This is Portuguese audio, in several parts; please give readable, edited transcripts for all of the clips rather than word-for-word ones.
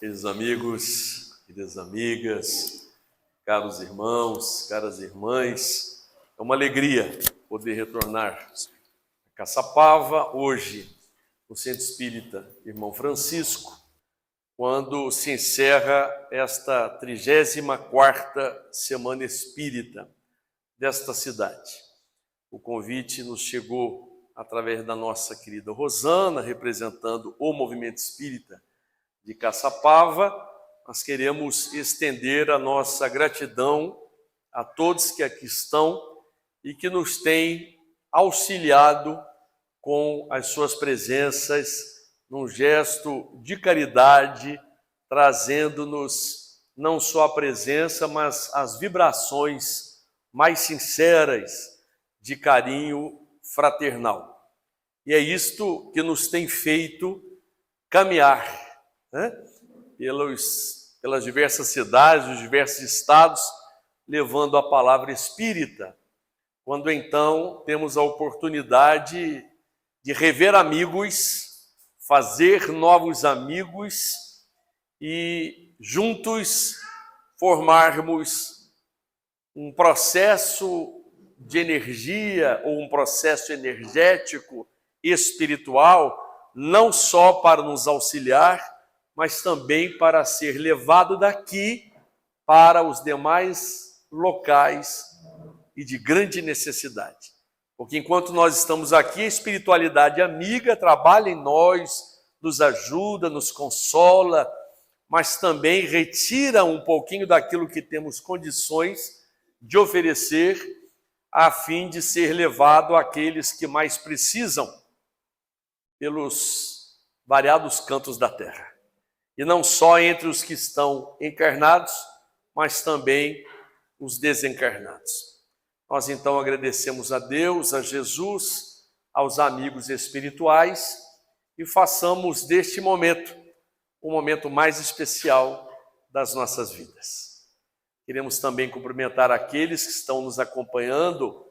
Queridos amigos, queridas amigas, caros irmãos, caras irmãs, é uma alegria poder retornar a Caçapava hoje, no Centro Espírita Irmão Francisco, quando se encerra esta 34ª Semana Espírita desta cidade. O convite nos chegou através da nossa querida Rosana, representando o Movimento Espírita de Caçapava. Nós queremos estender a nossa gratidão a todos que aqui estão e que nos têm auxiliado com as suas presenças num gesto de caridade, trazendo-nos não só a presença, mas as vibrações mais sinceras de carinho fraternal. E é isto que nos tem feito caminhar, pelas diversas cidades, os diversos estados, levando a palavra espírita, quando então temos a oportunidade de rever amigos, fazer novos amigos e juntos formarmos um processo de energia ou um processo energético espiritual, não só para nos auxiliar, mas também para ser levado daqui para os demais locais e de grande necessidade. Porque enquanto nós estamos aqui, a espiritualidade amiga trabalha em nós, nos ajuda, nos consola, mas também retira um pouquinho daquilo que temos condições de oferecer, a fim de ser levado àqueles que mais precisam, pelos variados cantos da terra. E não só entre os que estão encarnados, mas também os desencarnados. Nós então agradecemos a Deus, a Jesus, aos amigos espirituais e façamos deste momento o momento mais especial das nossas vidas. Queremos também cumprimentar aqueles que estão nos acompanhando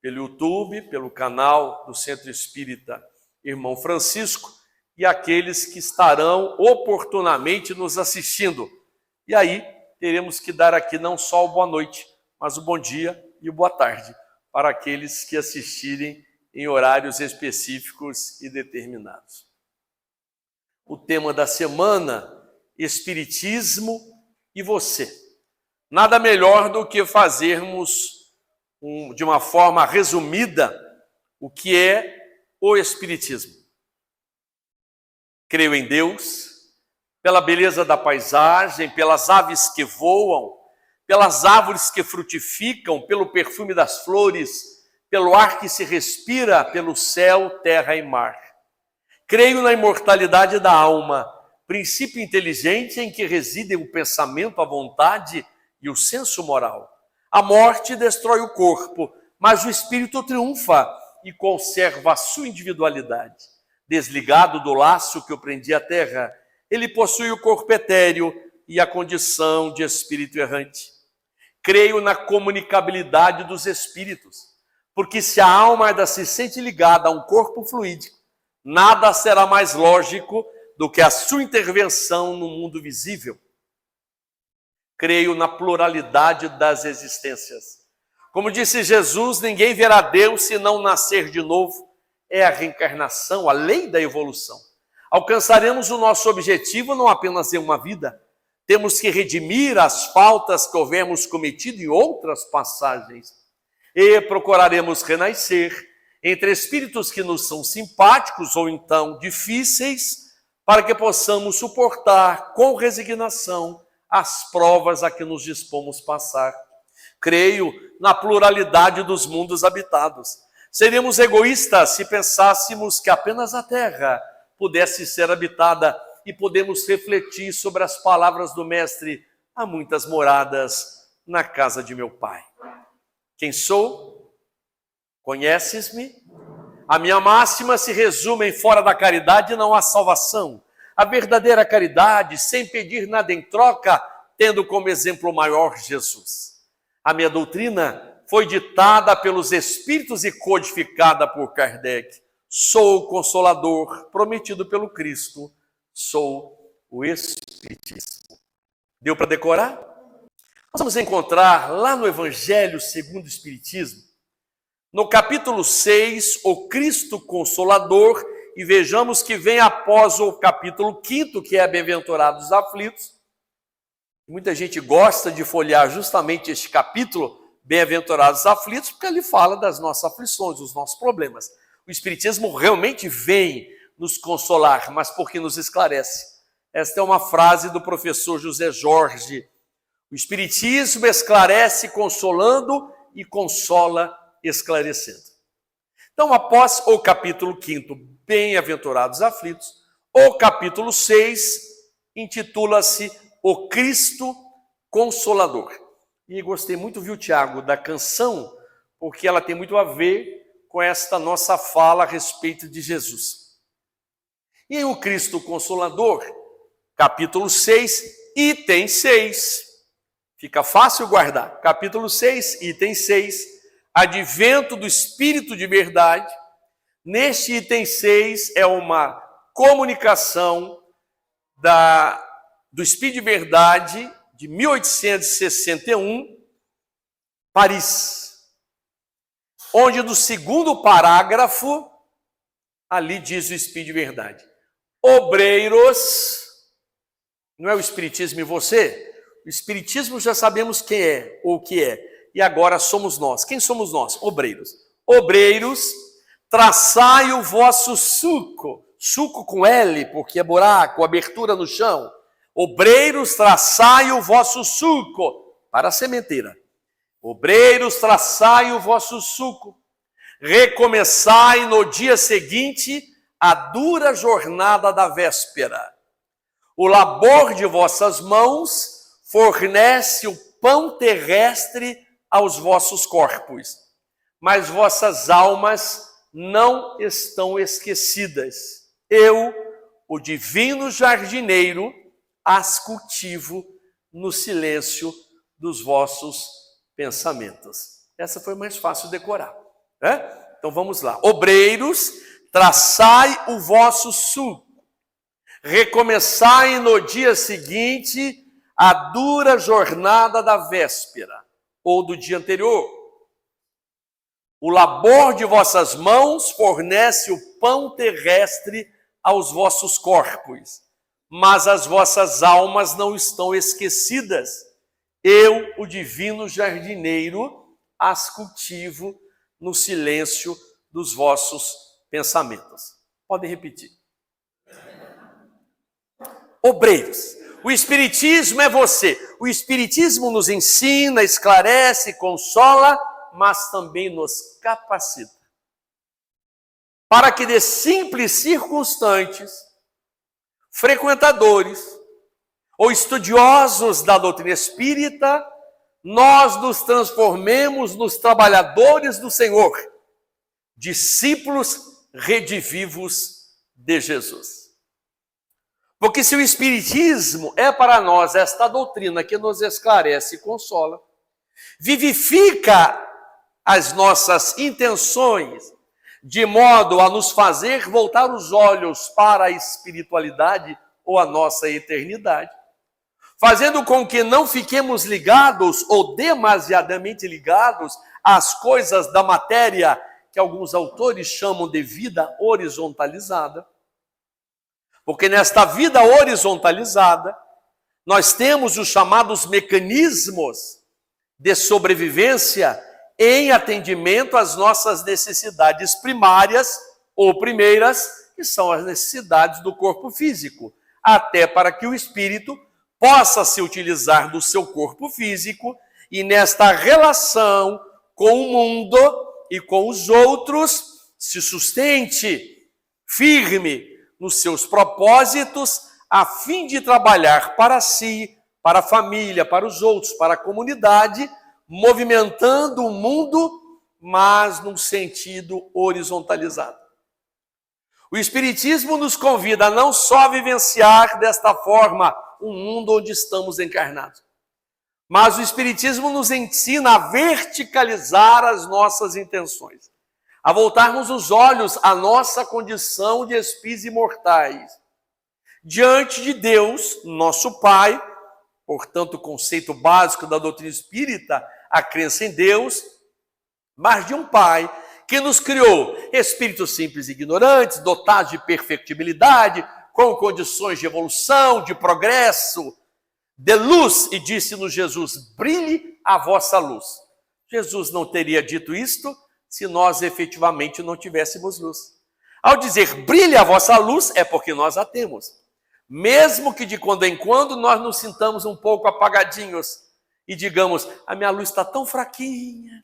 pelo YouTube, pelo canal do Centro Espírita Irmão Francisco, e aqueles que estarão oportunamente nos assistindo. E aí, teremos que dar aqui não só o boa noite, mas o bom dia e o boa tarde, para aqueles que assistirem em horários específicos e determinados. O tema da semana, Espiritismo e você. Nada melhor do que fazermos, de uma forma resumida, o que é o Espiritismo. Creio em Deus, pela beleza da paisagem, pelas aves que voam, pelas árvores que frutificam, pelo perfume das flores, pelo ar que se respira, pelo céu, terra e mar. Creio na imortalidade da alma, princípio inteligente em que residem o pensamento, a vontade e o senso moral. A morte destrói o corpo, mas o espírito triunfa e conserva a sua individualidade. Desligado do laço que o prendia à terra, ele possui o corpo etéreo e a condição de espírito errante. Creio na comunicabilidade dos espíritos, porque se a alma ainda se sente ligada a um corpo fluídico, nada será mais lógico do que a sua intervenção no mundo visível. Creio na pluralidade das existências. Como disse Jesus, ninguém verá Deus se não nascer de novo. É a reencarnação, a lei da evolução. Alcançaremos o nosso objetivo não apenas em uma vida. Temos que redimir as faltas que houvermos cometido em outras passagens. E procuraremos renascer entre espíritos que nos são simpáticos ou então difíceis, para que possamos suportar com resignação as provas a que nos dispomos passar. Creio na pluralidade dos mundos habitados. Seríamos egoístas se pensássemos que apenas a Terra pudesse ser habitada, e podemos refletir sobre as palavras do Mestre: há muitas moradas na casa de meu Pai. Quem sou? Conheces-me? A minha máxima se resume em: fora da caridade não há salvação. A verdadeira caridade, sem pedir nada em troca, tendo como exemplo maior Jesus. A minha doutrina foi ditada pelos Espíritos e codificada por Kardec. Sou o Consolador prometido pelo Cristo, sou o Espírito Espiritismo. Deu para decorar? Nós vamos encontrar lá no Evangelho segundo o Espiritismo, no capítulo 6, o Cristo Consolador, e vejamos que vem após o capítulo 5º, que é Bem-aventurados os aflitos. Muita gente gosta de folhear justamente este capítulo, Bem-aventurados os aflitos, porque ele fala das nossas aflições, dos nossos problemas. O Espiritismo realmente vem nos consolar, mas porque nos esclarece. Esta é uma frase do professor José Jorge. O Espiritismo esclarece consolando e consola esclarecendo. Então, após o capítulo 5º, Bem-aventurados aflitos, o capítulo 6 intitula-se O Cristo Consolador. E gostei muito, viu, Tiago, da canção, porque ela tem muito a ver com esta nossa fala a respeito de Jesus. E o Cristo Consolador, capítulo 6, item 6. Fica fácil guardar. Capítulo 6, item 6. Advento do Espírito de Verdade. Neste item 6 é uma comunicação do Espírito de Verdade de 1861, Paris. Onde no segundo parágrafo, ali diz o Espírito de Verdade. Obreiros, não é o Espiritismo em você? O Espiritismo já sabemos quem é ou o que é. E agora somos nós. Quem somos nós? Obreiros. Obreiros, traçai o vosso suco. Suco com L, porque é buraco, abertura no chão. Obreiros, traçai o vosso suco para a sementeira. Obreiros, traçai o vosso suco. Recomeçai no dia seguinte a dura jornada da véspera. O labor de vossas mãos fornece o pão terrestre aos vossos corpos, mas vossas almas não estão esquecidas. Eu, o divino jardineiro, as cultivo no silêncio dos vossos pensamentos. Essa foi mais fácil decorar, né? Então vamos lá. Obreiros, traçai o vosso suco. Recomeçai no dia seguinte a dura jornada da véspera, ou do dia anterior. O labor de vossas mãos fornece o pão terrestre aos vossos corpos, mas as vossas almas não estão esquecidas. Eu, o divino jardineiro, as cultivo no silêncio dos vossos pensamentos. Podem repetir. Obreiros. O Espiritismo é você. O Espiritismo nos ensina, esclarece, consola, mas também nos capacita. Para que de simples circunstantes, frequentadores ou estudiosos da doutrina espírita, nós nos transformemos nos trabalhadores do Senhor, discípulos redivivos de Jesus. Porque se o Espiritismo é para nós esta doutrina que nos esclarece e consola, vivifica as nossas intenções, de modo a nos fazer voltar os olhos para a espiritualidade ou a nossa eternidade, fazendo com que não fiquemos ligados ou demasiadamente ligados às coisas da matéria que alguns autores chamam de vida horizontalizada. Porque nesta vida horizontalizada, nós temos os chamados mecanismos de sobrevivência em atendimento às nossas necessidades primárias ou primeiras, que são as necessidades do corpo físico, até para que o espírito possa se utilizar do seu corpo físico e nesta relação com o mundo e com os outros se sustente firme nos seus propósitos, a fim de trabalhar para si, para a família, para os outros, para a comunidade, movimentando o mundo, mas num sentido horizontalizado. O Espiritismo nos convida a não só vivenciar desta forma um mundo onde estamos encarnados, mas o Espiritismo nos ensina a verticalizar as nossas intenções, a voltarmos os olhos à nossa condição de espíritos imortais, diante de Deus, nosso Pai. Portanto, o conceito básico da doutrina espírita, a crença em Deus, mas de um Pai que nos criou espíritos simples e ignorantes, dotados de perfectibilidade, com condições de evolução, de progresso, de luz, e disse-nos Jesus: brilhe a vossa luz. Jesus não teria dito isto se nós efetivamente não tivéssemos luz. Ao dizer brilhe a vossa luz, é porque nós a temos. Mesmo que de quando em quando nós nos sintamos um pouco apagadinhos e digamos: a minha luz está tão fraquinha,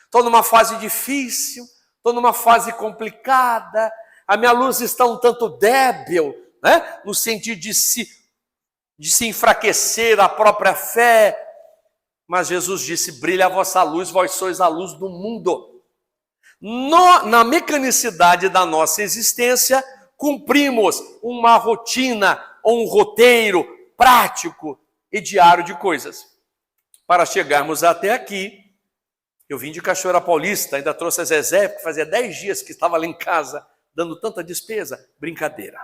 estou numa fase difícil, estou numa fase complicada, a minha luz está um tanto débil, né? No sentido de se enfraquecer a própria fé. Mas Jesus disse: brilha a vossa luz, vós sois a luz do mundo. Na mecanicidade da nossa existência, cumprimos uma rotina ou um roteiro prático e diário de coisas. Para chegarmos até aqui, eu vim de Cachoeira Paulista, ainda trouxe a Zezé, porque fazia 10 dias que estava lá em casa, dando tanta despesa. Brincadeira.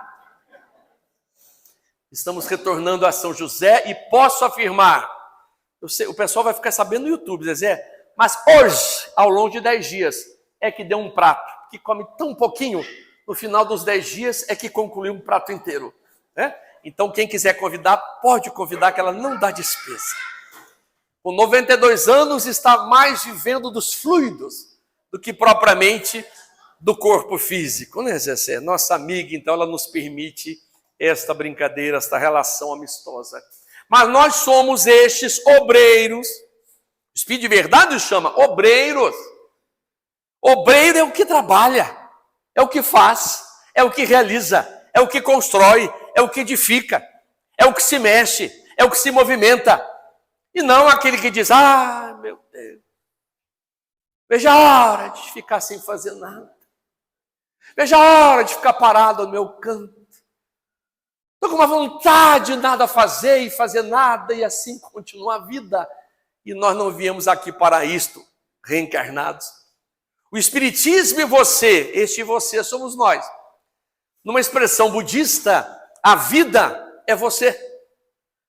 Estamos retornando a São José e posso afirmar, o pessoal vai ficar sabendo no YouTube, Zezé, mas hoje, ao longo de 10 dias, é que deu um prato, que come tão pouquinho, no final dos 10 dias é que concluiu um prato inteiro, né? Então, quem quiser convidar, pode convidar, que ela não dá despesa. Com 92 anos, está mais vivendo dos fluidos do que propriamente do corpo físico, né, Zezé? Nossa amiga, então, ela nos permite esta brincadeira, esta relação amistosa. Mas nós somos estes obreiros, o Espírito de Verdade nos chama obreiros. Obreiro é o que trabalha, é o que faz, é o que realiza, é o que constrói, é o que edifica, é o que se mexe, é o que se movimenta. E não aquele que diz: ah, meu Deus, veja a hora de ficar sem fazer nada. Veja a hora de ficar parado no meu canto. Estou com uma vontade de nada fazer e fazer nada, e assim continua a vida. E nós não viemos aqui para isto, reencarnados. O Espiritismo e você, este e você somos nós. Numa expressão budista, a vida é você.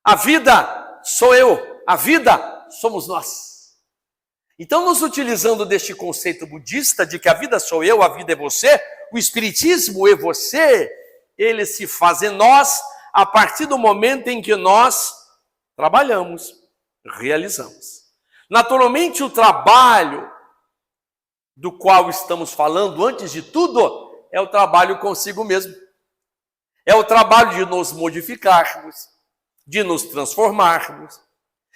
A vida sou eu. A vida somos nós. Então, nos utilizando deste conceito budista de que a vida sou eu, a vida é você, o Espiritismo e você, ele se faz em nós a partir do momento em que nós trabalhamos, realizamos. Naturalmente, o trabalho do qual estamos falando, antes de tudo, é o trabalho consigo mesmo. É o trabalho de nos modificarmos, de nos transformarmos,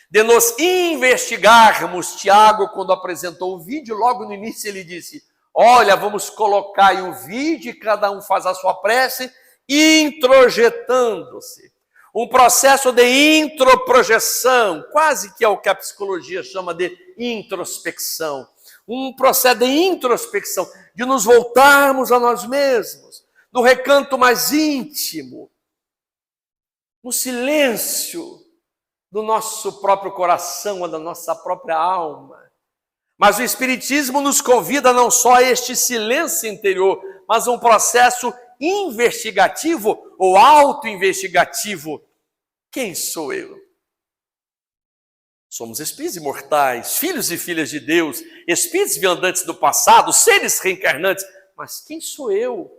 de nos investigarmos. Tiago, quando apresentou o vídeo, logo no início ele disse: olha, vamos colocar aí o vídeo e cada um faz a sua prece, introjetando-se. Um processo de introprojeção, quase que é o que a psicologia chama de introspecção. Um processo de introspecção, de nos voltarmos a nós mesmos, no recanto mais íntimo, no silêncio do nosso próprio coração, da nossa própria alma. Mas o Espiritismo nos convida não só a este silêncio interior, mas a um processo investigativo ou auto-investigativo. Quem sou eu? Somos espíritos imortais, filhos e filhas de Deus, espíritos viandantes do passado, seres reencarnantes. Mas quem sou eu?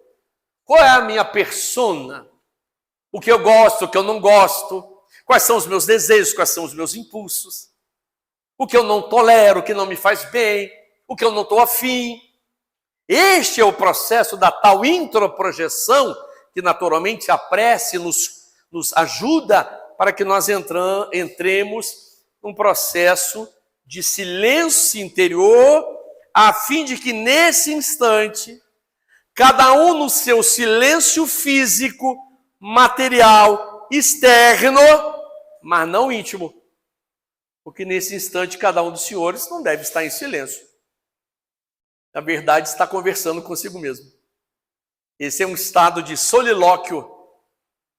Qual é a minha persona? O que eu gosto, o que eu não gosto? Quais são os meus desejos, quais são os meus impulsos? O que eu não tolero, o que não me faz bem, o que eu não estou afim? Este é o processo da tal introprojeção que naturalmente a prece nos ajuda para que nós entremos num processo de silêncio interior, a fim de que nesse instante, cada um no seu silêncio físico, material, externo, mas não íntimo. Porque nesse instante cada um dos senhores não deve estar em silêncio. Na verdade, está conversando consigo mesmo. Esse é um estado de solilóquio,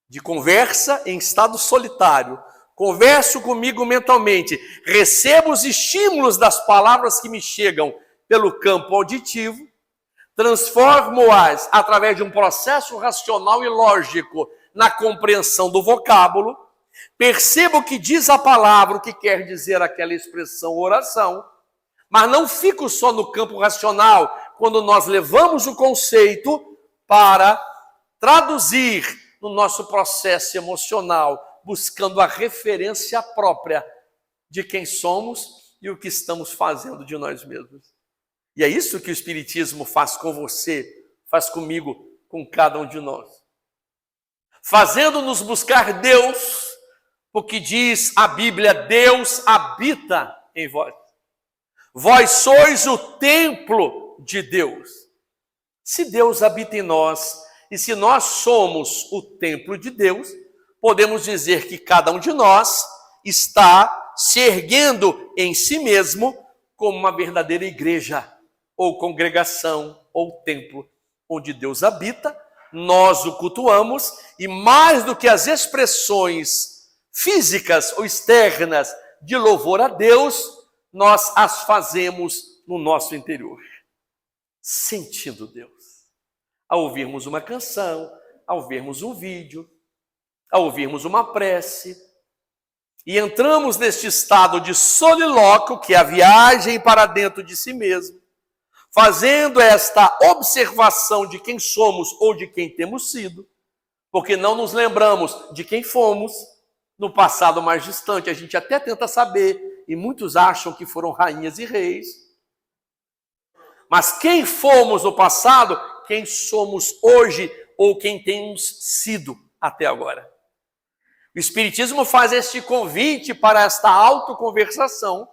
de conversa em estado solitário. Converso comigo mentalmente, recebo os estímulos das palavras que me chegam pelo campo auditivo, transformo-as através de um processo racional e lógico na compreensão do vocábulo, percebo o que diz a palavra, o que quer dizer aquela expressão ou oração, mas não fico só no campo racional, quando nós levamos o conceito para traduzir no nosso processo emocional, buscando a referência própria de quem somos e o que estamos fazendo de nós mesmos. E é isso que o Espiritismo faz com você, faz comigo, com cada um de nós. Fazendo-nos buscar Deus, porque diz a Bíblia, Deus habita em vós. Vós sois o templo de Deus. Se Deus habita em nós, e se nós somos o templo de Deus, podemos dizer que cada um de nós está se erguendo em si mesmo como uma verdadeira igreja, ou congregação, ou templo, onde Deus habita, nós o cultuamos, e mais do que as expressões físicas ou externas de louvor a Deus, nós as fazemos no nosso interior, sentindo Deus. Ao ouvirmos uma canção, ao vermos um vídeo, ao ouvirmos uma prece, e entramos neste estado de solilóquio, que é a viagem para dentro de si mesmo, fazendo esta observação de quem somos ou de quem temos sido, porque não nos lembramos de quem fomos no passado mais distante. A gente até tenta saber, e muitos acham que foram rainhas e reis. Mas quem fomos no passado, quem somos hoje ou quem temos sido até agora. O Espiritismo faz este convite para esta autoconversação,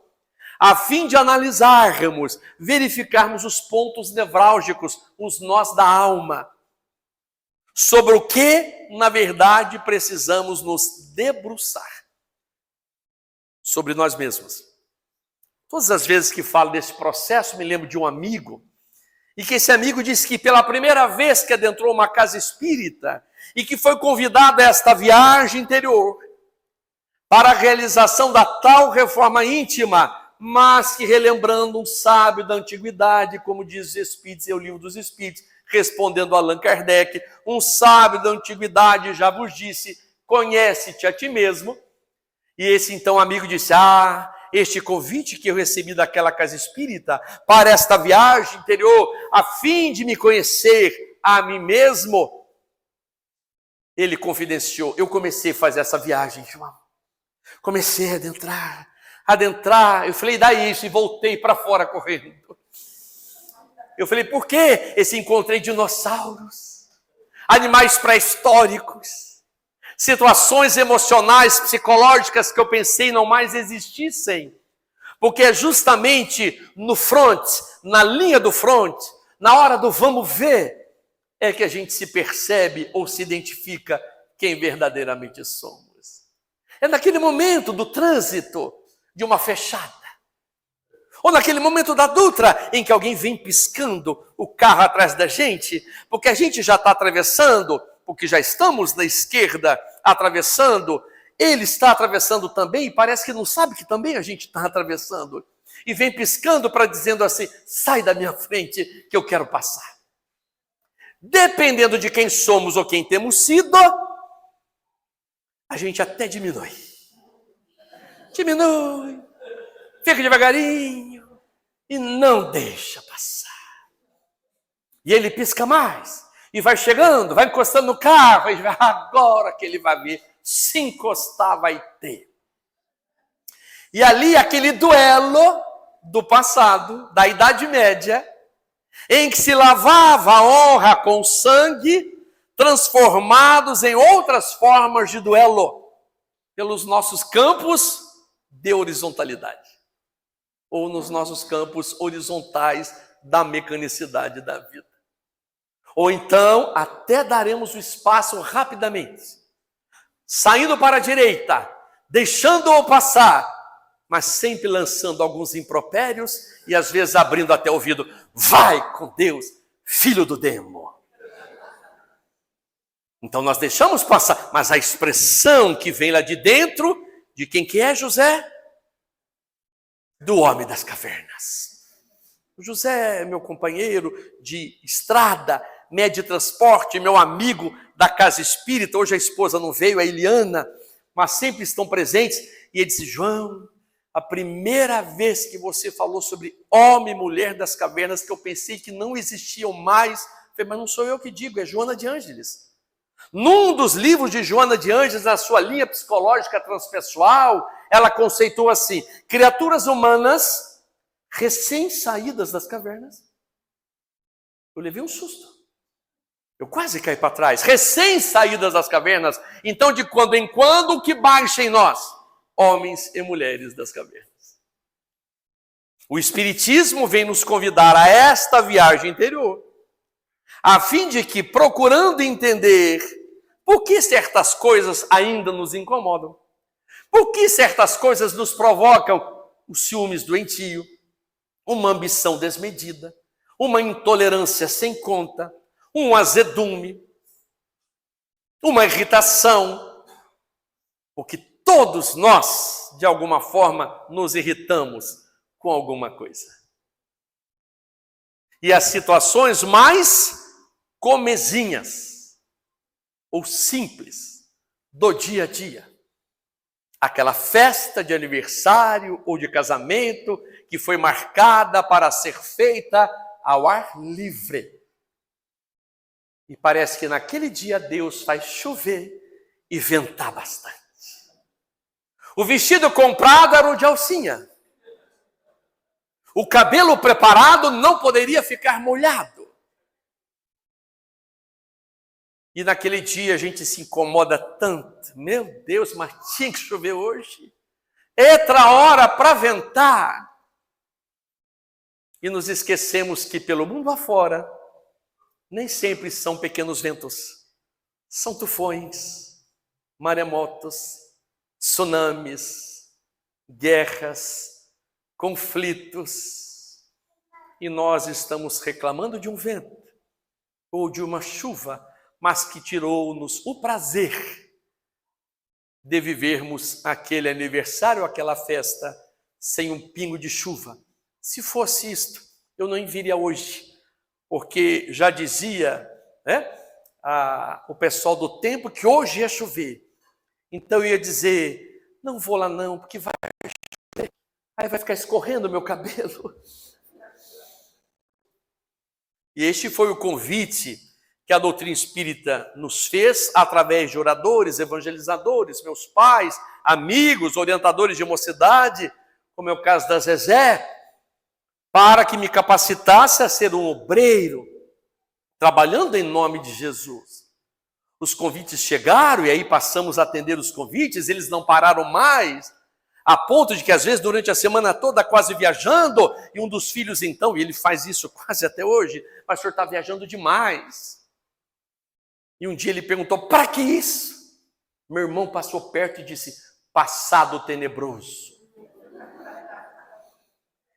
a fim de analisarmos, verificarmos os pontos nevrálgicos, os nós da alma, sobre o que, na verdade, precisamos nos debruçar. Sobre nós mesmos. Todas as vezes que falo desse processo, me lembro de um amigo, e que esse amigo disse que pela primeira vez que adentrou uma casa espírita, e que foi convidado a esta viagem interior, para a realização da tal reforma íntima, mas que relembrando um sábio da antiguidade, como diz os Espíritos, é o Livro dos Espíritos, respondendo a Allan Kardec, um sábio da antiguidade já vos disse, conhece-te a ti mesmo. E esse então amigo disse, este convite que eu recebi daquela casa espírita, para esta viagem interior, a fim de me conhecer a mim mesmo, ele confidenciou, eu comecei a fazer essa viagem, João. Comecei a adentrar, eu falei, daí isso, e voltei para fora correndo. Eu falei, por quê? Encontrei dinossauros, animais pré-históricos, situações emocionais, psicológicas que eu pensei não mais existissem. Porque é justamente no front, na linha do front, na hora do vamos ver, é que a gente se percebe ou se identifica quem verdadeiramente somos. É naquele momento do trânsito de uma fechada, ou naquele momento da Dutra, em que alguém vem piscando o carro atrás da gente, porque a gente já está atravessando, porque já estamos na esquerda atravessando, ele está atravessando também, e parece que não sabe que também a gente está atravessando, e vem piscando para dizendo assim, sai da minha frente que eu quero passar. Dependendo de quem somos ou quem temos sido, a gente até diminui, fica devagarinho e não deixa passar. E ele pisca mais, e vai chegando, vai encostando no carro, e agora que ele vai ver, se encostar vai ter. E ali aquele duelo do passado, da Idade Média, em que se lavava a honra com sangue, transformados em outras formas de duelo, pelos nossos campos de horizontalidade, ou nos nossos campos horizontais da mecanicidade da vida. Ou então, até daremos o espaço rapidamente, saindo para a direita, deixando-o passar, mas sempre lançando alguns impropérios e às vezes abrindo até o ouvido, vai com Deus, filho do demo. Então nós deixamos passar, mas a expressão que vem lá de dentro, de quem que é José? Do homem das cavernas. O José é meu companheiro de estrada, médio de transporte, meu amigo da casa espírita, hoje a esposa não veio, a Eliana, mas sempre estão presentes, e ele disse: João, a primeira vez que você falou sobre homem e mulher das cavernas, que eu pensei que não existiam mais, eu falei, mas não sou eu que digo, é Joana de Ângeles. Num dos livros de Joana de Ângeles, na sua linha psicológica transpessoal, ela conceitou assim: criaturas humanas recém-saídas das cavernas. Eu levei um susto. Eu quase caí para trás. Recém-saídas das cavernas. Então, de quando em quando, o que baixa em nós? Homens e mulheres das cavernas. O Espiritismo vem nos convidar a esta viagem interior, a fim de que, procurando entender por que certas coisas ainda nos incomodam, por que certas coisas nos provocam os ciúmes doentio, uma ambição desmedida, uma intolerância sem conta, um azedume, uma irritação, porque todos nós, de alguma forma, nos irritamos com alguma coisa. E as situações mais comezinhas ou simples do dia a dia, aquela festa de aniversário ou de casamento que foi marcada para ser feita ao ar livre. E parece que naquele dia Deus faz chover e ventar bastante. O vestido comprado era o de alcinha. O cabelo preparado não poderia ficar molhado. E naquele dia a gente se incomoda tanto. Meu Deus, mas tinha que chover hoje. Outra hora para ventar. E nos esquecemos que pelo mundo afora, nem sempre são pequenos ventos. São tufões, maremotos, tsunamis, guerras, conflitos. E nós estamos reclamando de um vento ou de uma chuva, mas que tirou-nos o prazer de vivermos aquele aniversário, aquela festa, sem um pingo de chuva. Se fosse isto, eu não viria hoje, porque já dizia, o pessoal do tempo que hoje ia chover. Então eu ia dizer, não vou lá não, porque vai chover, aí vai ficar escorrendo o meu cabelo. E este foi o convite que a doutrina espírita nos fez através de oradores, evangelizadores, meus pais, amigos, orientadores de mocidade, como é o caso da Zezé, para que me capacitasse a ser um obreiro, trabalhando em nome de Jesus. Os convites chegaram e aí passamos a atender os convites, eles não pararam mais, a ponto de que às vezes durante a semana toda quase viajando, e um dos filhos então, e ele faz isso quase até hoje, mas o senhor está viajando demais. E um dia ele perguntou, para que isso? Meu irmão passou perto e disse, passado tenebroso.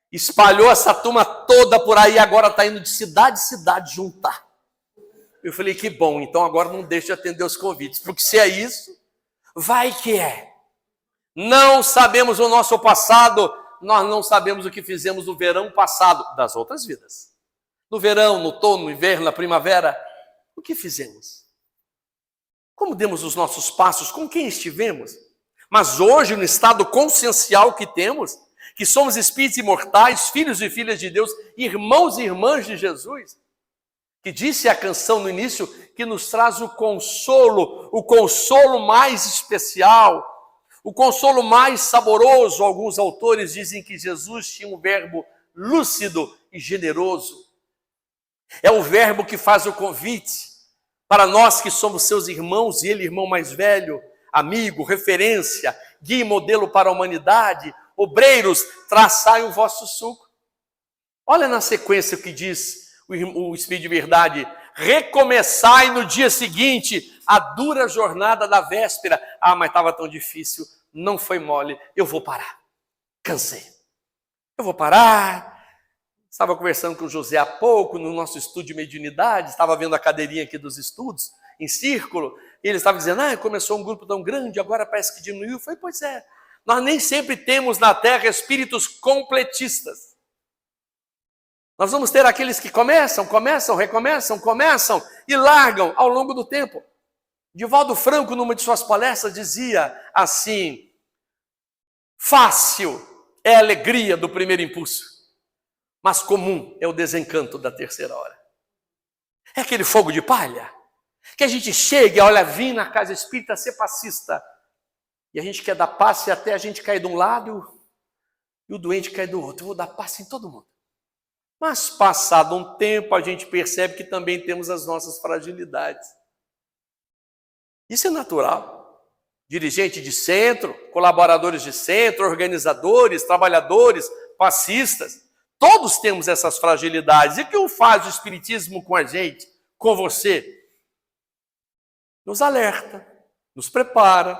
Espalhou essa turma toda por aí, agora está indo de cidade em cidade juntar. Eu falei, que bom, então agora não deixe de atender os convites, porque se é isso, vai que é. Não sabemos o nosso passado, nós não sabemos o que fizemos no verão passado, das outras vidas. No verão, no outono, no inverno, na primavera, o que fizemos? Como demos os nossos passos, com quem estivemos? Mas hoje, no estado consciencial que temos, que somos espíritos imortais, filhos e filhas de Deus, irmãos e irmãs de Jesus, que disse a canção no início, que nos traz o consolo mais especial, o consolo mais saboroso. Alguns autores dizem que Jesus tinha um verbo lúcido e generoso. É o verbo que faz o convite para nós que somos seus irmãos, e ele, irmão mais velho, amigo, referência, guia e modelo para a humanidade. Obreiros, traçai o vosso suco. Olha na sequência o que diz o Espírito de Verdade. Recomeçai no dia seguinte a dura jornada da véspera. Ah, mas estava tão difícil, não foi mole, eu vou parar. Cansei. Eu vou parar. Estava conversando com o José há pouco, no nosso estudo de mediunidade, estava vendo a cadeirinha aqui dos estudos, em círculo, e ele estava dizendo, começou um grupo tão grande, agora parece que diminuiu. Eu falei, pois é, nós nem sempre temos na Terra espíritos completistas. Nós vamos ter aqueles que começam e largam ao longo do tempo. Divaldo Franco, numa de suas palestras, dizia assim: fácil é a alegria do primeiro impulso, mas comum é o desencanto da terceira hora. É aquele fogo de palha que a gente chega, olha, vim na casa espírita ser passista, e a gente quer dar passe até a gente cair de um lado e o doente cair do outro. Eu vou dar passe em todo mundo. Mas passado um tempo a gente percebe que também temos as nossas fragilidades. Isso é natural. Dirigente de centro, colaboradores de centro, organizadores, trabalhadores, passistas, todos temos essas fragilidades. E o que faz o Espiritismo com a gente, com você? Nos alerta, nos prepara,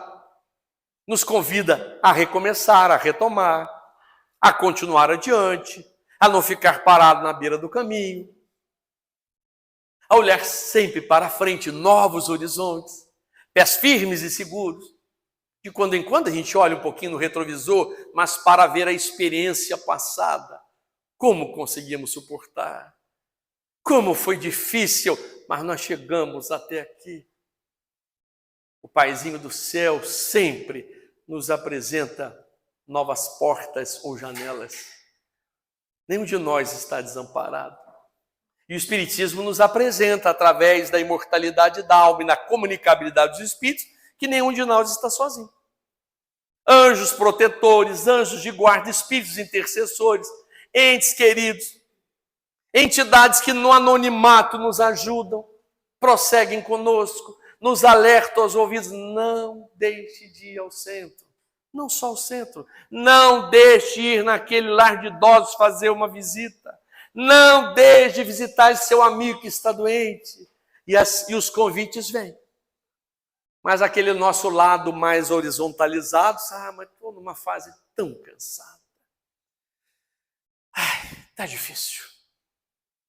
nos convida a recomeçar, a retomar, a continuar adiante, a não ficar parado na beira do caminho, a olhar sempre para frente, novos horizontes, pés firmes e seguros. De quando em quando a gente olha um pouquinho no retrovisor, mas para ver a experiência passada, como conseguimos suportar, como foi difícil, mas nós chegamos até aqui. O Paizinho do céu sempre nos apresenta novas portas ou janelas. Nenhum de nós está desamparado. E o Espiritismo nos apresenta, através da imortalidade da alma e na comunicabilidade dos espíritos, que nenhum de nós está sozinho. Anjos protetores, anjos de guarda, espíritos intercessores, entes queridos, entidades que no anonimato nos ajudam, prosseguem conosco, nos alertam aos ouvidos. Não deixe de ir ao centro. Não só ao centro. Não deixe de ir naquele lar de idosos fazer uma visita. Não deixe de visitar esse seu amigo que está doente. E os convites vêm. Mas aquele nosso lado mais horizontalizado, mas estou numa fase tão cansada. Está difícil.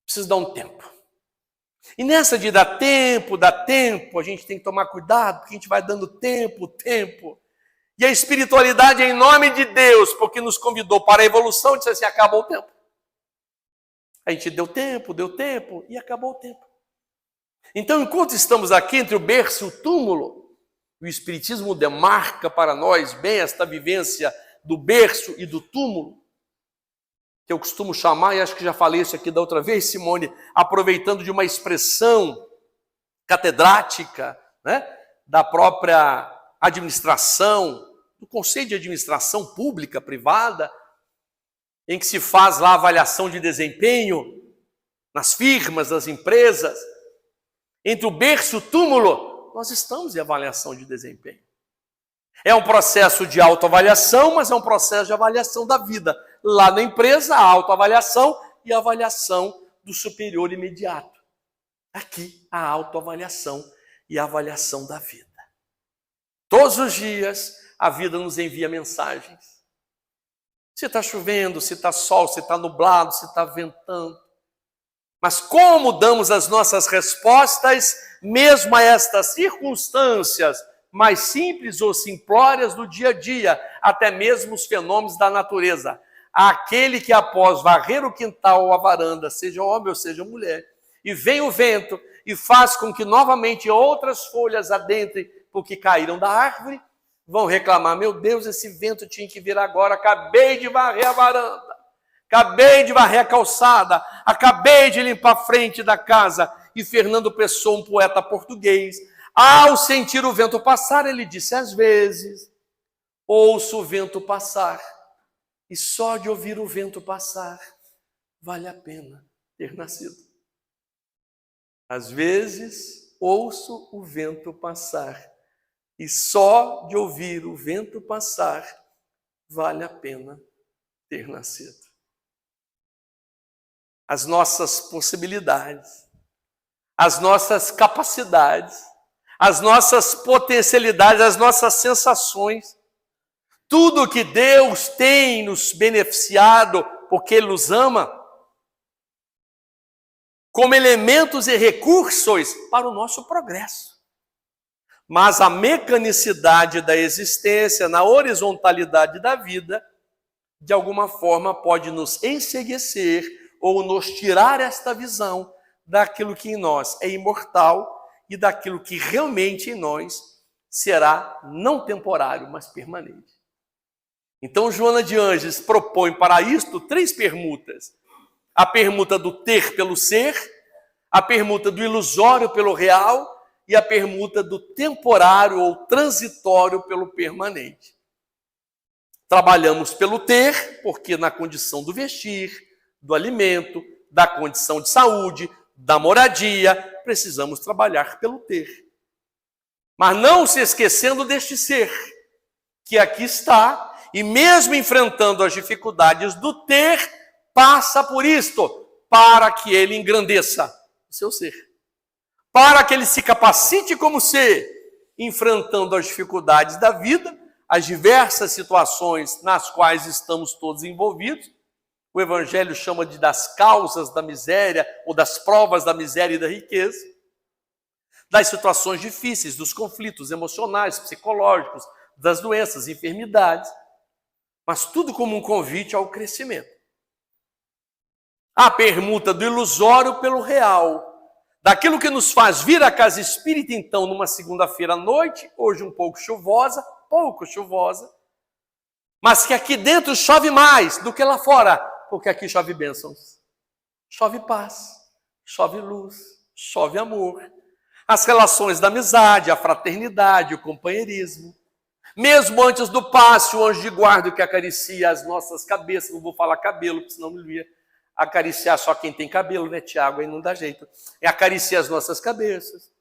Preciso dar um tempo. E nessa de dar tempo, a gente tem que tomar cuidado, porque a gente vai dando tempo. E a espiritualidade é em nome de Deus, porque nos convidou para a evolução, disse assim, acabou o tempo. A gente deu tempo, e acabou o tempo. Então, enquanto estamos aqui entre o berço e o túmulo, o Espiritismo demarca para nós bem esta vivência do berço e do túmulo, que eu costumo chamar, e acho que já falei isso aqui da outra vez, Simone, aproveitando de uma expressão catedrática, né, da própria administração, do Conselho de Administração Pública, Privada, em que se faz lá a avaliação de desempenho nas firmas, nas empresas. Entre o berço e o túmulo, nós estamos em avaliação de desempenho. É um processo de autoavaliação, mas é um processo de avaliação da vida. Lá na empresa, a autoavaliação e a avaliação do superior imediato. Aqui, a autoavaliação e a avaliação da vida. Todos os dias, a vida nos envia mensagens. Se está chovendo, se está sol, se está nublado, se está ventando. Mas como damos as nossas respostas, mesmo a estas circunstâncias mais simples ou simplórias do dia a dia, até mesmo os fenômenos da natureza. Aquele que após varrer o quintal ou a varanda, seja homem ou seja mulher, e vem o vento e faz com que novamente outras folhas adentrem porque caíram da árvore, vão reclamar, meu Deus, esse vento tinha que vir agora, acabei de varrer a varanda, acabei de varrer a calçada, acabei de limpar a frente da casa. E Fernando Pessoa, um poeta português, ao sentir o vento passar, ele disse, às vezes, ouço o vento passar, e só de ouvir o vento passar, vale a pena ter nascido. Às vezes, ouço o vento passar, e só de ouvir o vento passar, vale a pena ter nascido. As nossas possibilidades, as nossas capacidades, as nossas potencialidades, as nossas sensações, tudo que Deus tem nos beneficiado, porque Ele nos ama, como elementos e recursos para o nosso progresso. Mas a mecanicidade da existência, na horizontalidade da vida, de alguma forma pode nos enceguecer ou nos tirar esta visão daquilo que em nós é imortal e daquilo que realmente em nós será não temporário, mas permanente. Então, Joana de Ângeles propõe para isto 3 permutas. A permuta do ter pelo ser, a permuta do ilusório pelo real e a permuta do temporário ou transitório pelo permanente. Trabalhamos pelo ter, porque na condição do vestir, do alimento, da condição de saúde, da moradia, precisamos trabalhar pelo ter. Mas não se esquecendo deste ser, que aqui está, e mesmo enfrentando as dificuldades do ter, passa por isto, para que ele engrandeça o seu ser. Para que ele se capacite como ser, enfrentando as dificuldades da vida, as diversas situações nas quais estamos todos envolvidos. O Evangelho chama de das causas da miséria, ou das provas da miséria e da riqueza. Das situações difíceis, dos conflitos emocionais, psicológicos, das doenças, enfermidades. Mas tudo como um convite ao crescimento. A permuta do ilusório pelo real. Daquilo que nos faz vir à casa espírita, então, numa segunda-feira à noite, hoje um pouco chuvosa, mas que aqui dentro chove mais do que lá fora, porque aqui chove bênçãos, chove paz, chove luz, chove amor. As relações da amizade, a fraternidade, o companheirismo. Mesmo antes do passe, o anjo de guarda que acaricia as nossas cabeças, não vou falar cabelo, porque senão não ia acariciar só quem tem cabelo, né, Tiago? Aí não dá jeito. É acariciar as nossas cabeças.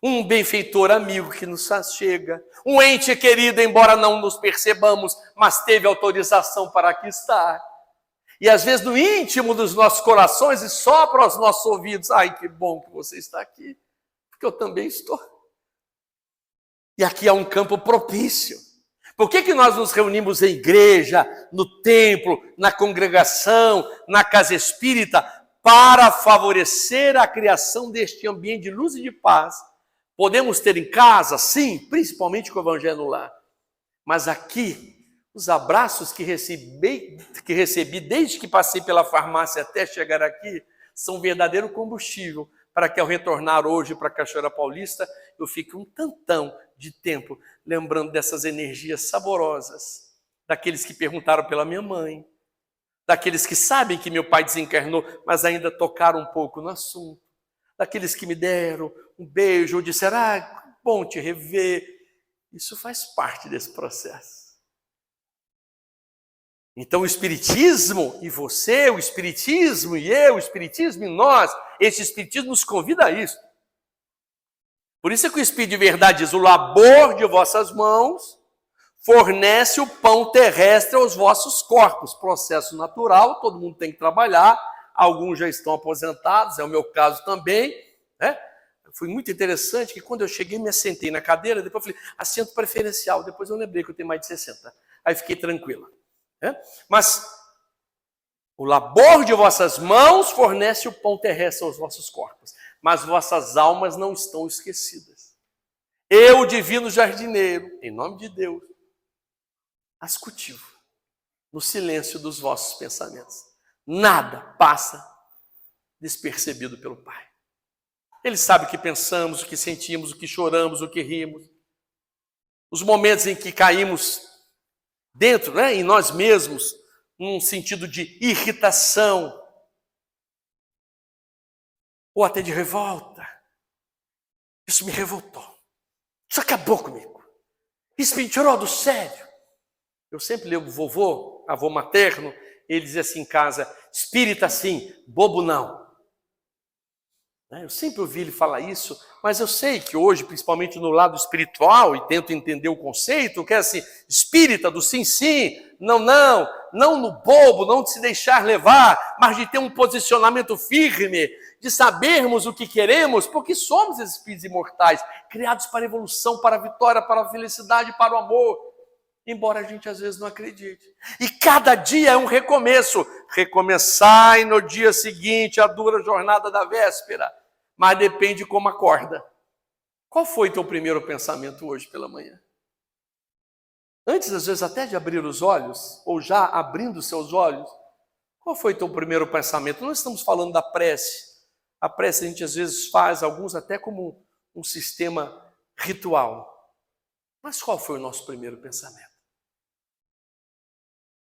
Um benfeitor amigo que nos chega. Um ente querido, embora não nos percebamos, mas teve autorização para aqui estar. E às vezes no íntimo dos nossos corações e sopra aos nossos ouvidos. Ai, que bom que você está aqui, porque eu também estou. E aqui há um campo propício. Por que nós nos reunimos em igreja, no templo, na congregação, na casa espírita? Para favorecer a criação deste ambiente de luz e de paz. Podemos ter em casa, sim, principalmente com o Evangelho no lar. Mas aqui, os abraços que recebi desde que passei pela farmácia até chegar aqui, são verdadeiro combustível para que ao retornar hoje para a Cachoeira Paulista, eu fique um tantão de tempo lembrando dessas energias saborosas, daqueles que perguntaram pela minha mãe, daqueles que sabem que meu pai desencarnou, mas ainda tocaram um pouco no assunto, daqueles que me deram um beijo ou disseram, bom te rever. Isso faz parte desse processo. Então o Espiritismo e você, o Espiritismo e eu, o Espiritismo e nós, esse Espiritismo nos convida a isso. Por isso é que o Espírito de Verdade diz, o labor de vossas mãos fornece o pão terrestre aos vossos corpos. Processo natural, todo mundo tem que trabalhar, alguns já estão aposentados, é o meu caso também, né? Foi muito interessante que quando eu cheguei, me assentei na cadeira, depois eu falei, assento preferencial, depois eu lembrei que eu tenho mais de 60. Aí fiquei tranquila. Mas o labor de vossas mãos fornece o pão terrestre aos vossos corpos, mas vossas almas não estão esquecidas. Eu, divino jardineiro, em nome de Deus, as cultivo no silêncio dos vossos pensamentos. Nada passa despercebido pelo Pai. Ele sabe o que pensamos, o que sentimos, o que choramos, o que rimos. Os momentos em que caímos dentro, em nós mesmos, num sentido de irritação, ou até de revolta. Isso me revoltou. Isso acabou comigo. Isso me tirou do sério. Eu sempre leio o vovô, avô materno, ele dizia assim em casa, espírita sim, bobo não. Eu sempre ouvi ele falar isso, mas eu sei que hoje, principalmente no lado espiritual, e tento entender o conceito, que é assim, espírita do sim, sim, não, não, não no bobo, não de se deixar levar, mas de ter um posicionamento firme, de sabermos o que queremos, porque somos espíritos imortais, criados para a evolução, para a vitória, para a felicidade, para o amor, embora a gente às vezes não acredite. E cada dia é um recomeço. Recomeçai no dia seguinte a dura jornada da véspera, mas depende como acorda. Qual foi teu primeiro pensamento hoje pela manhã? Antes, às vezes, até de abrir os olhos, ou já abrindo seus olhos, Qual foi teu primeiro pensamento? Nós estamos falando da prece. A prece a gente às vezes faz, alguns até como um sistema ritual. Mas qual foi o nosso primeiro pensamento?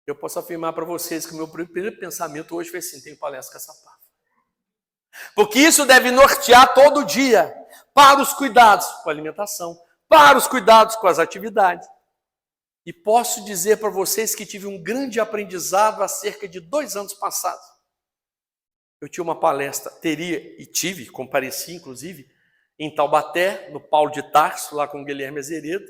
Eu posso afirmar para vocês que o meu primeiro pensamento hoje foi assim: tenho palestra com essa pá. Porque isso deve nortear todo dia para os cuidados com a alimentação, para os cuidados com as atividades. E posso dizer para vocês que tive um grande aprendizado há cerca de 2 anos passados. Eu tinha uma palestra, compareci inclusive, em Taubaté, no Paulo de Tarso, lá com o Guilherme Azeredo.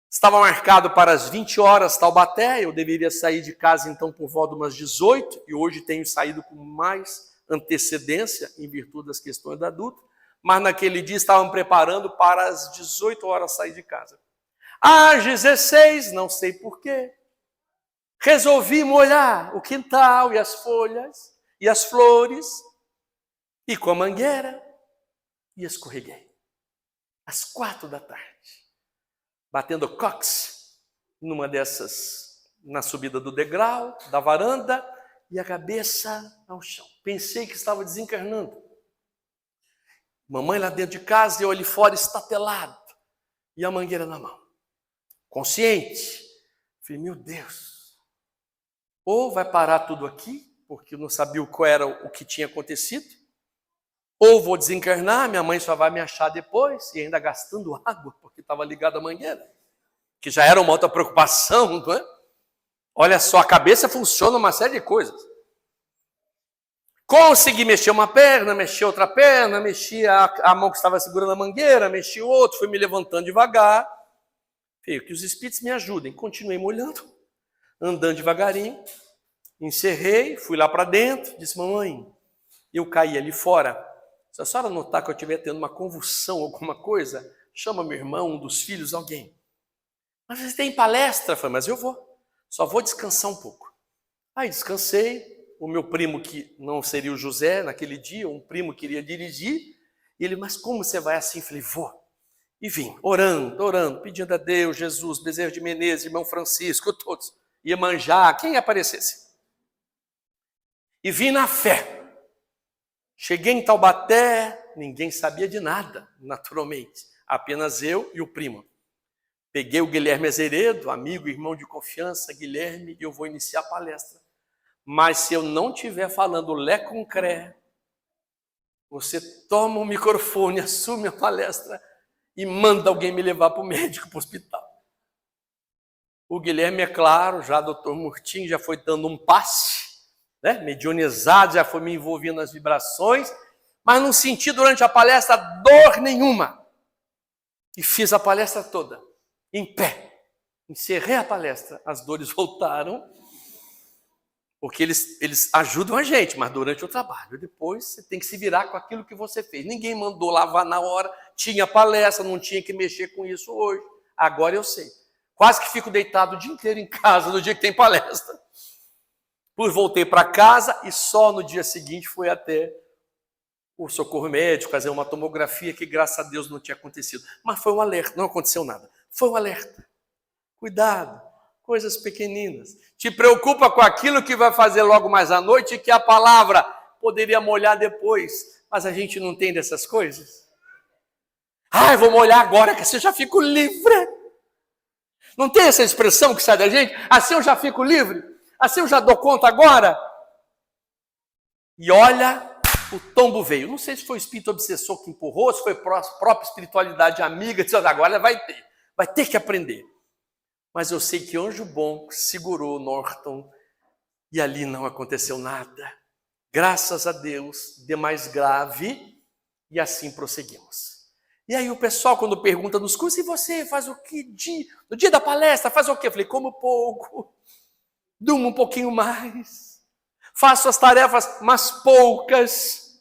Estava marcado para as 20 horas Taubaté, eu deveria sair de casa então por volta de umas 18, e hoje tenho saído com mais antecedência, em virtude das questões da adulta, mas naquele dia estavam preparando para as 18 horas sair de casa. Às 16, não sei porquê, resolvi molhar o quintal e as folhas e as flores, e com a mangueira, e escorreguei. Às 4 da tarde, batendo cox numa dessas, na subida do degrau, da varanda, e a cabeça ao chão. Pensei que estava desencarnando. Mamãe lá dentro de casa, eu ali fora estatelado, e a mangueira na mão. Consciente. Falei, meu Deus, ou vai parar tudo aqui, porque eu não sabia qual era o que tinha acontecido, ou vou desencarnar, minha mãe só vai me achar depois, e ainda gastando água, porque estava ligada à mangueira, que já era uma outra preocupação, não é? Olha só, a cabeça funciona uma série de coisas. Consegui mexer uma perna, mexer outra perna, mexi a mão que estava segurando a mangueira, mexi o outro, fui me levantando devagar. Falei, que os espíritos me ajudem. Continuei molhando, andando devagarinho, encerrei, fui lá para dentro, disse, mamãe, eu caí ali fora. Se a senhora notar que eu estiver tendo uma convulsão, alguma coisa, chama meu irmão, um dos filhos, alguém. Mas você tem palestra? Eu falei, mas eu vou. Só vou descansar um pouco. Aí descansei, o meu primo, que não seria o José naquele dia, um primo queria dirigir, e ele, mas como você vai assim? Eu falei, vou. E vim, orando, pedindo a Deus, Jesus, Bezerra de Menezes, irmão Francisco, todos, Iemanjá, quem aparecesse. E vim na fé. Cheguei em Taubaté, ninguém sabia de nada, naturalmente, apenas eu e o primo. Peguei o Guilherme Azeredo, amigo, irmão de confiança, Guilherme, e eu vou iniciar a palestra. Mas se eu não estiver falando lé com cré, você toma o microfone, assume a palestra e manda alguém me levar para o médico, para o hospital. O Guilherme, é claro, já doutor Murtinho, já foi dando um passe, né? Mediunizado, já foi me envolvendo nas vibrações, mas não senti durante a palestra dor nenhuma. E fiz a palestra toda. Em pé, encerrei a palestra, as dores voltaram, porque eles ajudam a gente, mas durante o trabalho, depois você tem que se virar com aquilo que você fez. Ninguém mandou lavar na hora, tinha palestra, não tinha que mexer com isso hoje, agora eu sei. Quase que fico deitado o dia inteiro em casa no dia que tem palestra. Pois voltei para casa e só no dia seguinte fui até o socorro médico, fazer uma tomografia que graças a Deus não tinha acontecido. Mas foi um alerta, não aconteceu nada. Foi um alerta. Cuidado, coisas pequeninas. Te preocupa com aquilo que vai fazer logo mais à noite e que a palavra poderia molhar depois. Mas a gente não tem dessas coisas. Eu vou molhar agora que assim eu já fico livre. Não tem essa expressão que sai da gente? Assim eu já fico livre? Assim eu já dou conta agora? E olha, o tombo veio. Não sei se foi o espírito obsessor que empurrou, se foi a própria espiritualidade amiga, disse, agora vai ter que aprender. Mas eu sei que anjo bom segurou Norton e ali não aconteceu nada. Graças a Deus, de mais grave, e assim prosseguimos. E aí o pessoal, quando pergunta nos cursos, e você faz o que no dia da palestra? Faz o quê? Eu falei, como pouco, durmo um pouquinho mais, faço as tarefas, mas poucas,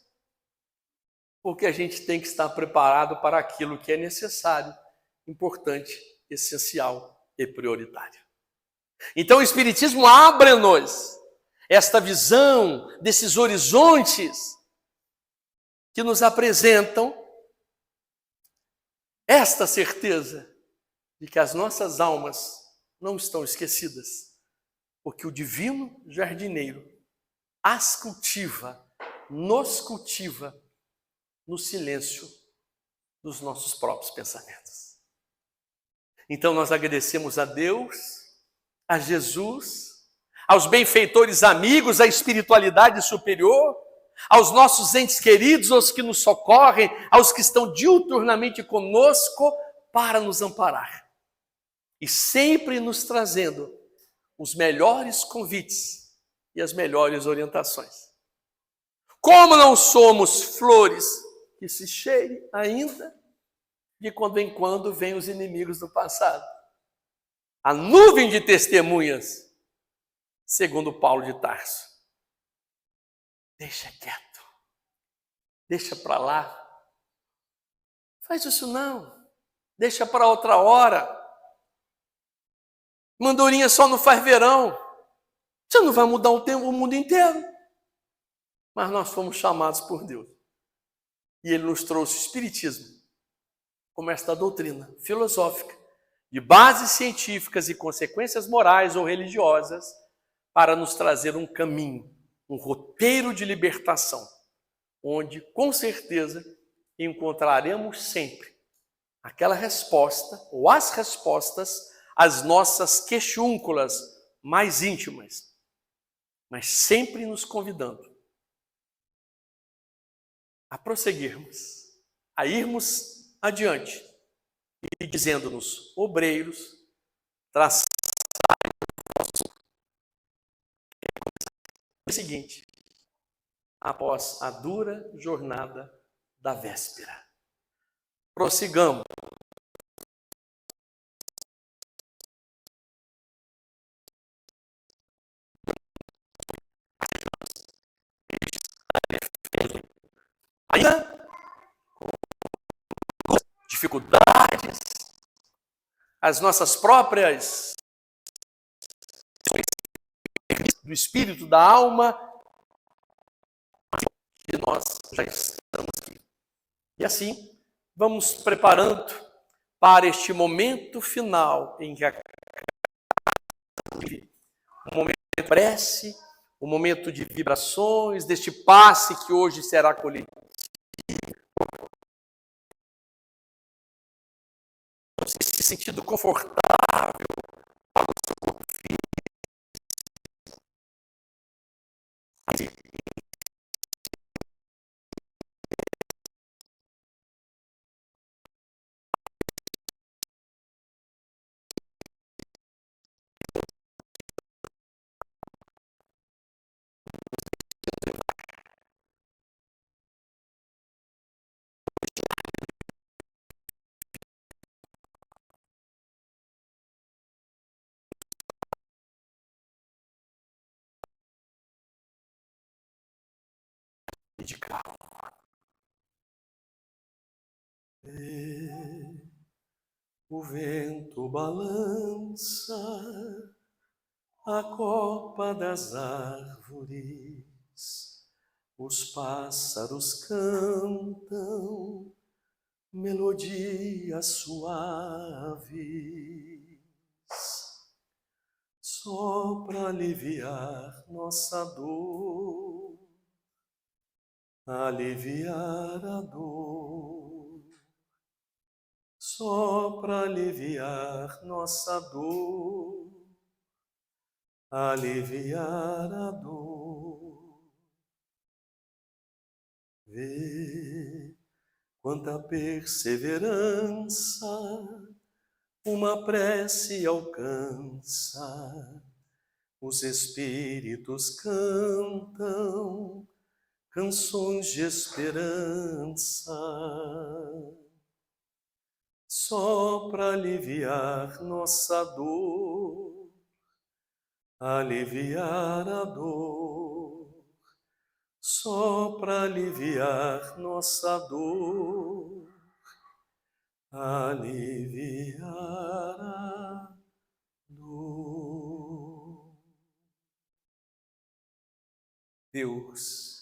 porque a gente tem que estar preparado para aquilo que é necessário, importante, essencial e prioritário. Então o Espiritismo abre-nos esta visão desses horizontes que nos apresentam esta certeza de que as nossas almas não estão esquecidas, porque o divino jardineiro as cultiva, nos cultiva no silêncio dos nossos próprios pensamentos. Então nós agradecemos a Deus, a Jesus, aos benfeitores amigos, à espiritualidade superior, aos nossos entes queridos, aos que nos socorrem, aos que estão diuturnamente conosco para nos amparar. E sempre nos trazendo os melhores convites e as melhores orientações. Como não somos flores que se cheirem ainda, de quando em quando vêm os inimigos do passado. A nuvem de testemunhas, segundo Paulo de Tarso. Deixa quieto, deixa para lá. Faz isso não, deixa para outra hora. Mandorinha só não faz verão. Você não vai mudar o mundo inteiro. Mas nós fomos chamados por Deus. E Ele nos trouxe o Espiritismo como esta doutrina filosófica, de bases científicas e consequências morais ou religiosas, para nos trazer um caminho, um roteiro de libertação, onde, com certeza, encontraremos sempre aquela resposta, ou as respostas, às nossas questiúnculas mais íntimas, mas sempre nos convidando a prosseguirmos, a irmos adiante e dizendo-nos, obreiros, traçai o seguinte, após a dura jornada da véspera. Prossigamos. Ainda com dificuldades, as nossas próprias do espírito, da alma, que nós já estamos aqui. E assim, vamos preparando para este momento final em que o momento de prece, o momento de vibrações, deste passe que hoje será coletivo. Se sentindo confortável para o seu corpo físico. De calma. O vento balança a copa das árvores, os pássaros cantam melodias suaves, só para aliviar nossa dor, aliviar a dor, só para aliviar nossa dor, aliviar a dor. Vê quanta perseverança uma prece alcança, os espíritos cantam canções de esperança, só para aliviar nossa dor, aliviar a dor, só para aliviar nossa dor, aliviar a dor. Deus,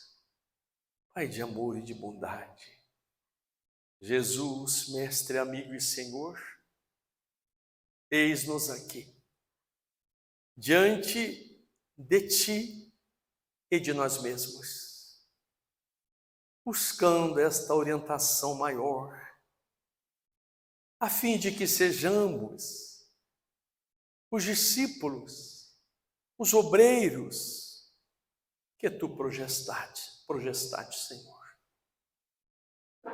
Pai de amor e de bondade, Jesus, Mestre, amigo e Senhor, eis-nos aqui, diante de ti e de nós mesmos, buscando esta orientação maior, a fim de que sejamos os discípulos, os obreiros que tu projetaste, Senhor.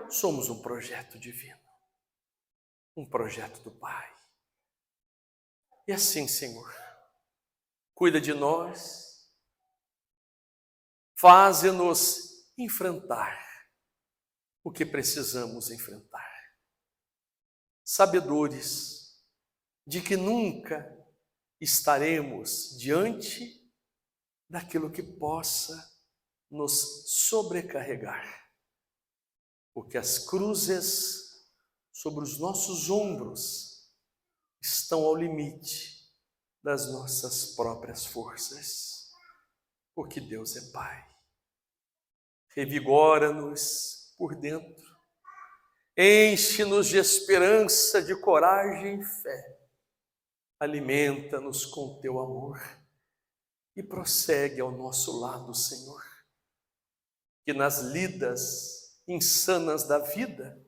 Somos um projeto divino, um projeto do Pai. E assim, Senhor, cuida de nós, faze-nos enfrentar o que precisamos enfrentar, sabedores de que nunca estaremos diante daquilo que possa nos sobrecarregar, porque as cruzes sobre os nossos ombros estão ao limite das nossas próprias forças, porque Deus é Pai. Revigora-nos por dentro, enche-nos de esperança, de coragem e fé, alimenta-nos com teu amor e prossegue ao nosso lado, Senhor, que nas lidas insanas da vida,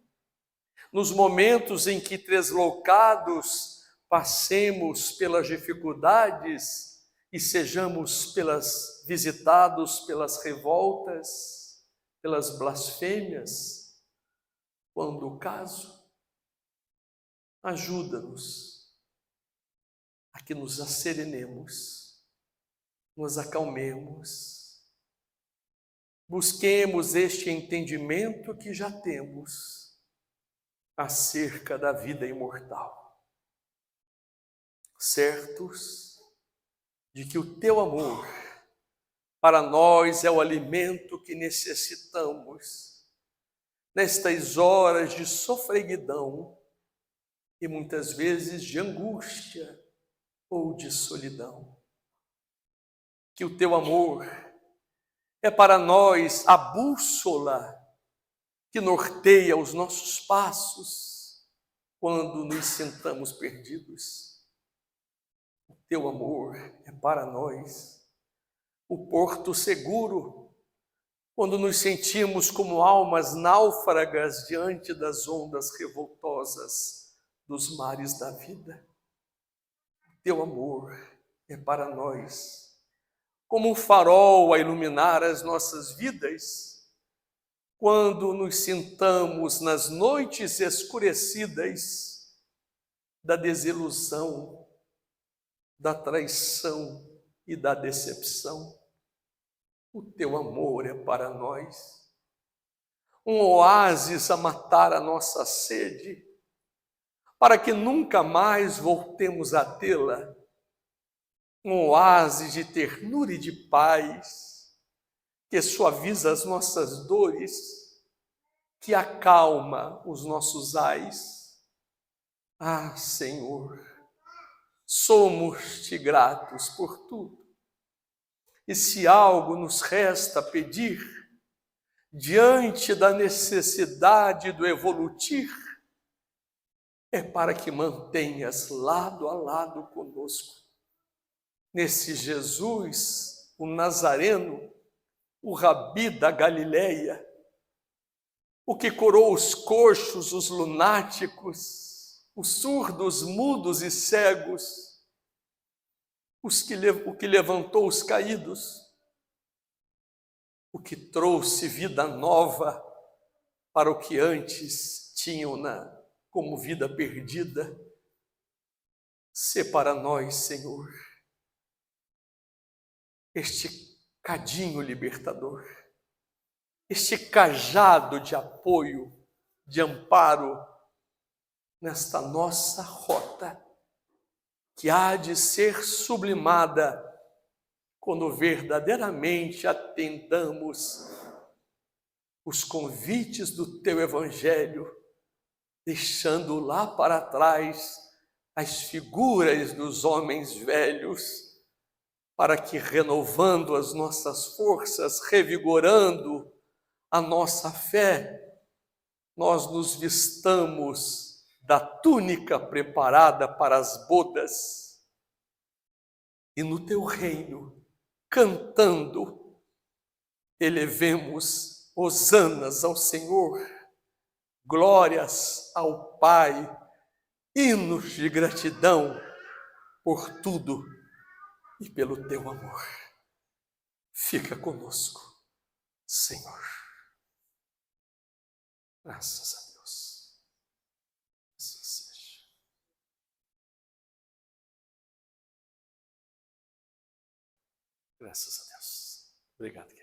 nos momentos em que deslocados passemos pelas dificuldades e sejamos visitados pelas revoltas, pelas blasfêmias, quando o caso, ajuda-nos a que nos asserenemos, nos acalmemos, busquemos este entendimento que já temos acerca da vida imortal, certos de que o teu amor para nós é o alimento que necessitamos nestas horas de sofreguidão e muitas vezes de angústia ou de solidão. Que o teu amor é para nós a bússola que norteia os nossos passos quando nos sentamos perdidos. O teu amor é para nós o porto seguro quando nos sentimos como almas náufragas diante das ondas revoltosas dos mares da vida. O teu amor é para nós como um farol a iluminar as nossas vidas quando nos sentamos nas noites escurecidas da desilusão, da traição e da decepção. O teu amor é para nós um oásis a matar a nossa sede, para que nunca mais voltemos a tê-la. Um oásis de ternura e de paz, que suaviza as nossas dores, que acalma os nossos ais. Ah, Senhor, somos-te gratos por tudo. E se algo nos resta pedir, diante da necessidade do evolutir, é para que mantenhas lado a lado conosco, nesse Jesus, o Nazareno, o Rabi da Galileia, o que curou os coxos, os lunáticos, os surdos, mudos e cegos, o que levantou os caídos, o que trouxe vida nova para o que antes tinham como vida perdida. Sê para nós, Senhor, este cadinho libertador, este cajado de apoio, de amparo nesta nossa rota, que há de ser sublimada quando verdadeiramente atendamos os convites do teu Evangelho, deixando lá para trás as figuras dos homens velhos, para que, renovando as nossas forças, revigorando a nossa fé, nós nos vistamos da túnica preparada para as bodas e no teu reino cantando, elevemos hosanas ao Senhor, glórias ao Pai, hinos de gratidão por tudo e pelo teu amor. Fica conosco, Senhor. Graças a Deus. Assim seja. Graças a Deus. Obrigado, querido.